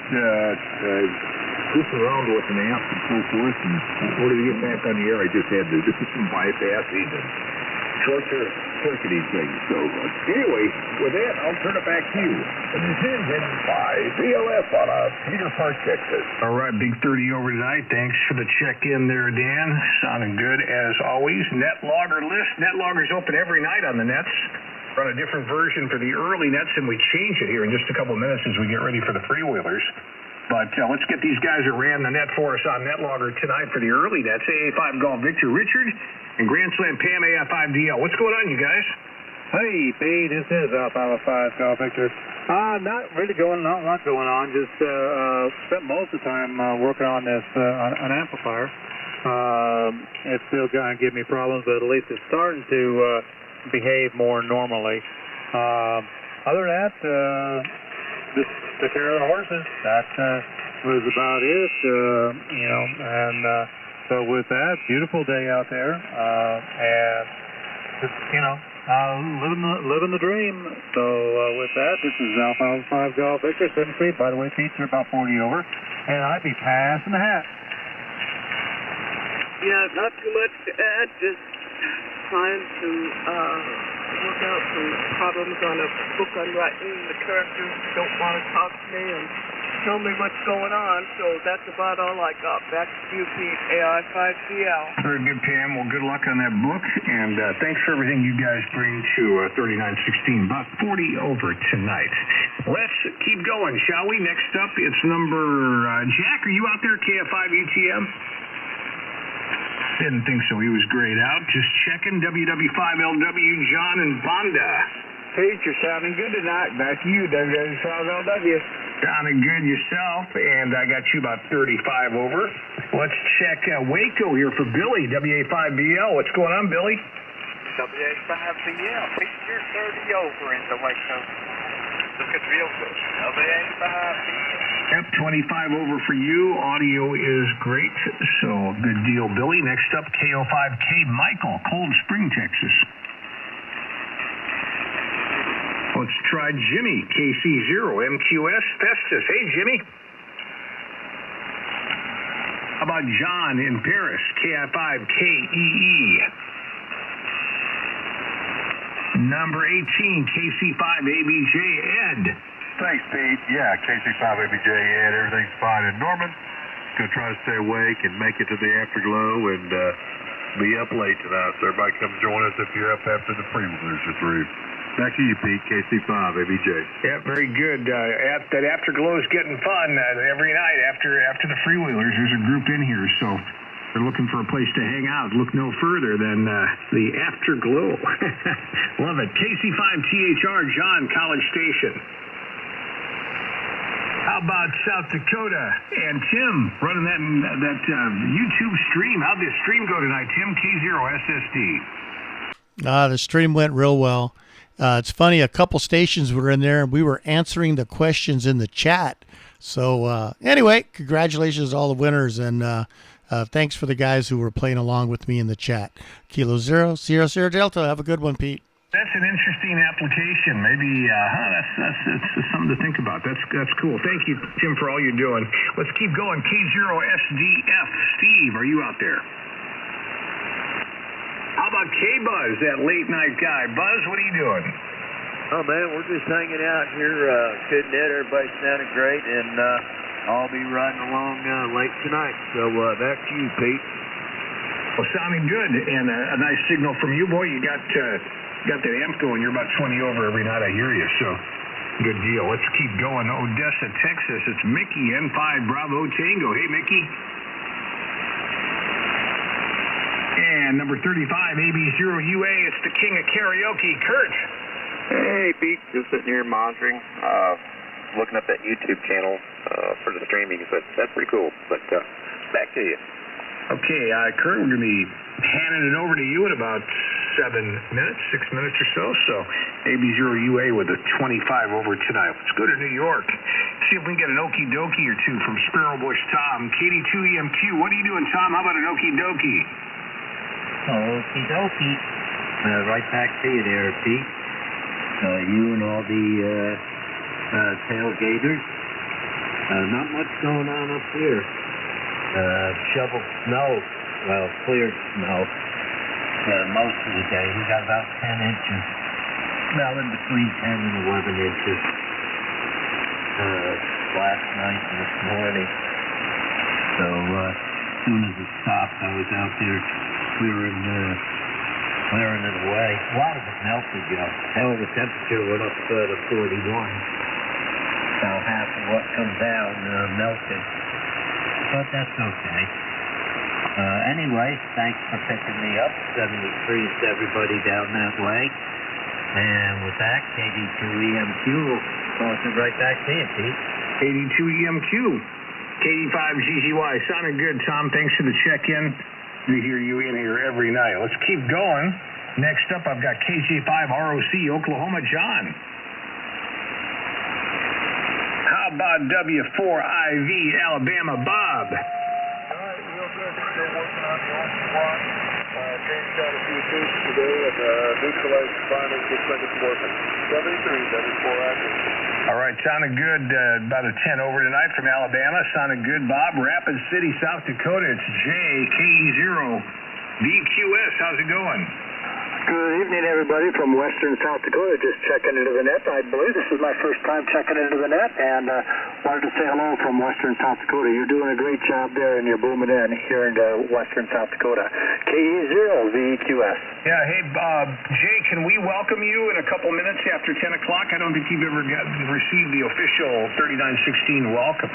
goofing around with an amp and so forth, and in order to get back on the air, I just had to do some bypassing and short-circuiting things. So, anyway, with that, I'll turn it back to you. And this is N5VLF out of Cedar Park, Texas. All right, big 30 over tonight. Thanks for the check-in there, Dan. Sounding good as always. Net logger list. Net loggers open every night on the nets. Run a different version for the early nets, and we change it here in just a couple of minutes as we get ready for the freewheelers. But let's get these guys that ran the net for us on NetLogger tonight for the early nets. AA5 Golf Victor Richard and Grand Slam Pam AI5DL. What's going on, you guys? Hey, Pete, this is Alpha 5 Golf Victor. Not really not much going on. Just spent most of the time working on this an amplifier. It's still going to give me problems, but at least it's starting to behave more normally. Other than that, just took care of the horses. That was about it, and so with that, beautiful day out there, and just, living the dream. So with that, this is Alpha 5 Golf Victor 73. By the way, Pete, you're about 40 over, and I'd be passing the hat. Yeah, not too much to add, just trying to work out some problems on a book I'm writing. The characters don't want to talk to me and tell me what's going on, so that's about all I got. Back to you, Pete, AI5CL. Very good, Pam. Well, good luck on that book, and thanks for everything you guys bring to 3916. About 40 over tonight. Let's keep going, shall we? Next up, it's number Jack. Are you out there, KF5UTM? Didn't think so. He was grayed out. Just checking. WW5LW, John and Bonda. Pete, you're sounding good tonight. Back to you, WW5LW. Sounding good yourself, and I got you about 35 over. Let's check Waco here for Billy, WA5BL. What's going on, Billy? WA5BL. Pete, you're 30 over in the Waco. Looking real good. WA5BL. Yep, 25 over for you. Audio is great, so good deal, Billy. Next up, KO5K Michael, Cold Spring, Texas. Let's try Jimmy, KC0, MQS Festus. Hey, Jimmy. How about John in Paris, KI5KEE. Number 18, KC5ABJ Ed. Thanks, Pete. Yeah, KC5ABJ Ed, everything's fine. And Norman, going to try to stay awake and make it to the afterglow and be up late tonight. So everybody come join us if you're up after the freewheelers are through. Back to you, Pete, KC5ABJ. Yeah, very good. That afterglow is getting fun every night after the freewheelers. There's a group in here, so they're looking for a place to hang out. Look no further than the afterglow. Love it. KC5THR, John, College Station. How about South Dakota and Tim running that YouTube stream? How'd the stream go tonight, Tim? K0SSD. The stream went real well. It's funny, a couple stations were in there, and we were answering the questions in the chat. So anyway, congratulations to all the winners, and thanks for the guys who were playing along with me in the chat. Kilo 0, Sierra Sierra Delta. Have a good one, Pete. That's an interesting application. Maybe that's something to think about. That's cool. Thank you, Tim, for all you're doing. Let's keep going. K0SDF. Steve, are you out there? How about K-Buzz, that late night guy? Buzz, what are you doing? Oh, man, we're just hanging out here. Good net. Everybody's sounding great, and I'll be riding along late tonight. So back to you, Pete. Well, sounding good, and a nice signal from you, boy. You got that amp going. You're about 20 over every night. I hear you, so good deal. Let's keep going. Odessa, Texas. It's Mickey, N5 Bravo Tango. Hey, Mickey. And number 35, AB0UA. It's the king of karaoke, Kurt. Hey, Pete. Just sitting here monitoring, looking up that YouTube channel for the streaming. But that's pretty cool. But back to you. Okay, Kurt, we're going to be handing it over to you in about 6 minutes or so. So AB0UA with a 25 over tonight. Let's go to New York. See if we can get an okie dokie or two from Sparrow Bush Tom. KD2EMQ. What are you doing, Tom? How about an okie dokie? Okie dokie. Right back to you there, Pete. You and all the tailgaters. Not much going on up here. Shoveled snow, well, cleared snow most of the day. We got about 10 inches, well, in between 10 and 11 inches last night and this morning. So as soon as it stopped, I was out there clearing it away. A lot of it melted, Hell, the temperature went up to 41. So half of what comes down melted. But that's okay. Anyway, thanks for picking me up. 73 to everybody down that way. And with that, KD2EMQ will toss it right back to you, Pete. KD2EMQ. KD5GGY. Sounded good, Tom. Thanks for the check-in. We hear you in here every night. Let's keep going. Next up, I've got KJ5ROC, Oklahoma John. How about W4IV, Alabama Bob? All right, real good. Still working on the only one. Changed out a few tubes today and neutralized finally. Looks like it's working. 73, W4 active. All right, sounded good. About a 10 over tonight from Alabama. Sounded good, Bob. Rapid City, South Dakota. It's JKE0 BQS. How's it going? Good evening, everybody from Western South Dakota. Just checking into the net. I believe this is my first time checking into the net, and wanted to say hello from Western South Dakota. You're doing a great job there, and you're booming in here into Western South Dakota. KE0 VQS. Yeah, hey, Jay, can we welcome you in a couple minutes after 10 o'clock? I don't think you've ever received the official 3916 welcome.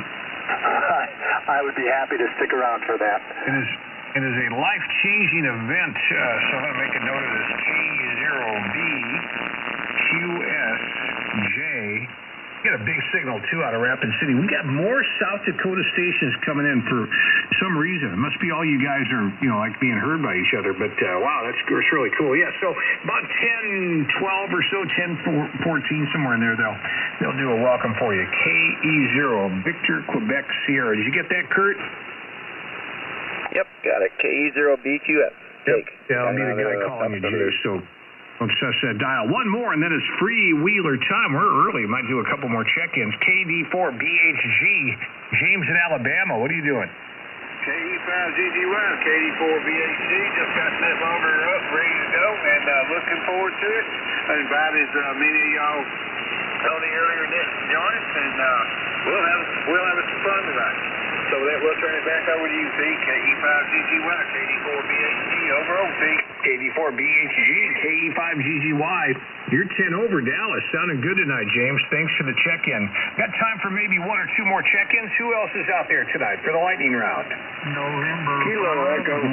I would be happy to stick around for that. It is a life-changing event, so I'm going to make a note of this. K0BQSJ. We got a big signal, too, out of Rapid City. We got more South Dakota stations coming in for some reason. It must be all you guys are, like being heard by each other. But, wow, that's really cool. Yeah, so about 10, 12 or so, 10, 14, somewhere in there, they'll do a welcome for you. KE0, Victor, Quebec, Sierra. Did you get that, Kurt? Yep, got it. KE0BQS. Jake. Yeah, I'll be the guy calling you, Jay, so don't stress that dial. One more, and then it's freewheeler time. We're early. Might do a couple more check-ins. KD4BHG, James in Alabama. What are you doing? KE5GGY, KD4BHG. Just got that loader up, ready to go, and looking forward to it. I invited many of y'all on the earlier net to join us, and we'll have some fun tonight. So with that, we'll turn it back over to you, Pete. KE5GGY, KD4BHG, over, Pete. KD4BHG, KE5GGY. You're 10 over Dallas. Sounding good tonight, James. Thanks for the check-in. Got time for maybe one or two more check-ins. Who else is out there tonight for the lightning round? November. Kilo Echo 5.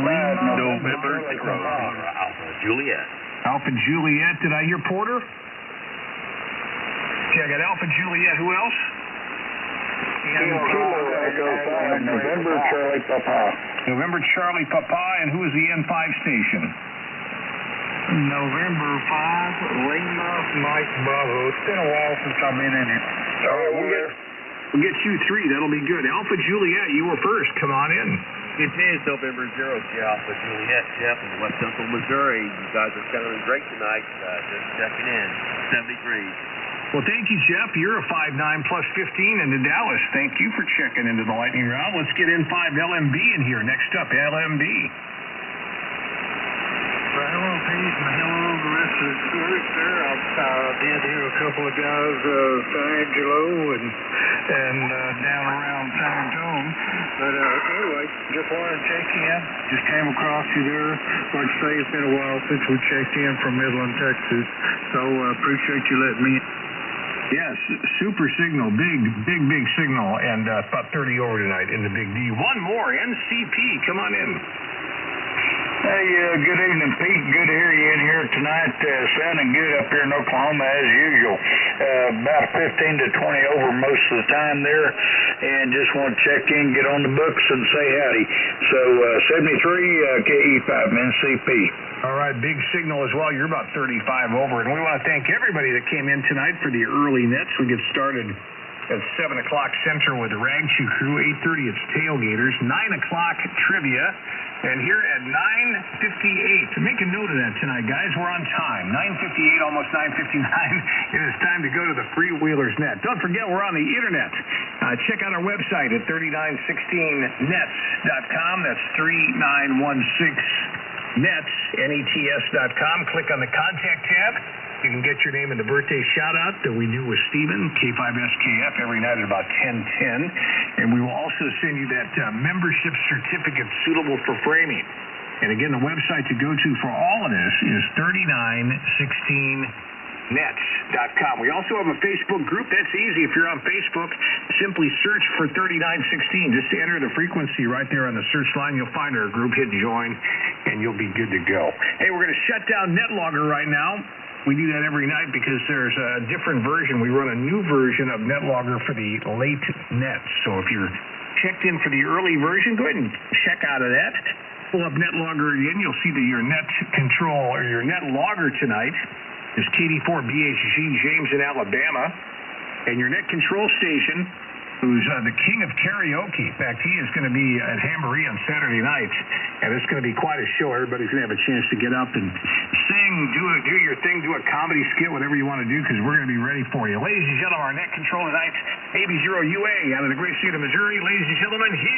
November. Alpha Juliet. Alpha Juliet. Did I hear Porter? Okay, I got Alpha Juliet. Who else? November Charlie Papa. November Charlie Papa, and who is the N5 station? November 5, Lima Mike Bravo. It's been a while since I've been in it. All right, we'll get you three. That'll be good. Alpha Juliet, you were first. Come on in. It is November 0, Alpha Juliet, Jeff in West Central Missouri. You guys are sounding great tonight. Just checking in. 73. Well, thank you, Jeff. You're a 5'9 plus 15 into Dallas. Thank you for checking into the lightning round. Let's get N5 LMB in here. Next up, LMB. Well, hello, Pete, and hello, the rest of the group there. I've been here a couple of guys, Angelo and down around San Antonio. But anyway, just wanted to check in. Just came across you there. Like I say, it's been a while since we checked in from Midland, Texas. So appreciate you letting me in. Yes, super signal, big signal, and about 30 over tonight in the Big D. One more, NCP, come on in. Hey, good evening, Pete. Good to hear you in here tonight. Sounding good up here in Oklahoma as usual. About 15 to 20 over most of the time there, and just want to check in, get on the books, and say howdy. So 73 KE5 NCP. All right, big signal as well. You're about 35 over, and we want to thank everybody that came in tonight for the early nets. We get started at 7 o'clock Central with the Rag Chew crew. 8:30 it's Tailgaters. 9 o'clock Trivia. And here at 9:58, make a note of that tonight, guys. We're on time. 9:58, almost 9:59. It is time to go to the Freewheelers Net. Don't forget, we're on the internet. Check out our website at 3916nets.com. That's 3916nets, Nets.com. Click on the Contact tab. You can get your name in the birthday shout-out that we do with Steven, K5SKF, every night at about 10:10. And we will also send you that membership certificate suitable for framing. And again, the website to go to for all of this is 3916nets.com. We also have a Facebook group. That's easy. If you're on Facebook, simply search for 3916. Just enter the frequency right there on the search line. You'll find our group, hit join, and you'll be good to go. Hey, we're going to shut down NetLogger right now. We do that every night because there's a different version. We run a new version of NetLogger for the late nets. So if you're checked in for the early version, go ahead and check out of that. Pull up NetLogger again. You'll see that your net control or your NetLogger tonight is KD4BHG James in Alabama. And your net control station, who's the king of karaoke. In fact, he is going to be at Jamboree on Saturday night, and it's going to be quite a show. Everybody's going to have a chance to get up and sing, do your thing, do a comedy skit, whatever you want to do, because we're going to be ready for you. Ladies and gentlemen, our net control tonight, AB0UA out of the great state of Missouri. Ladies and gentlemen, here.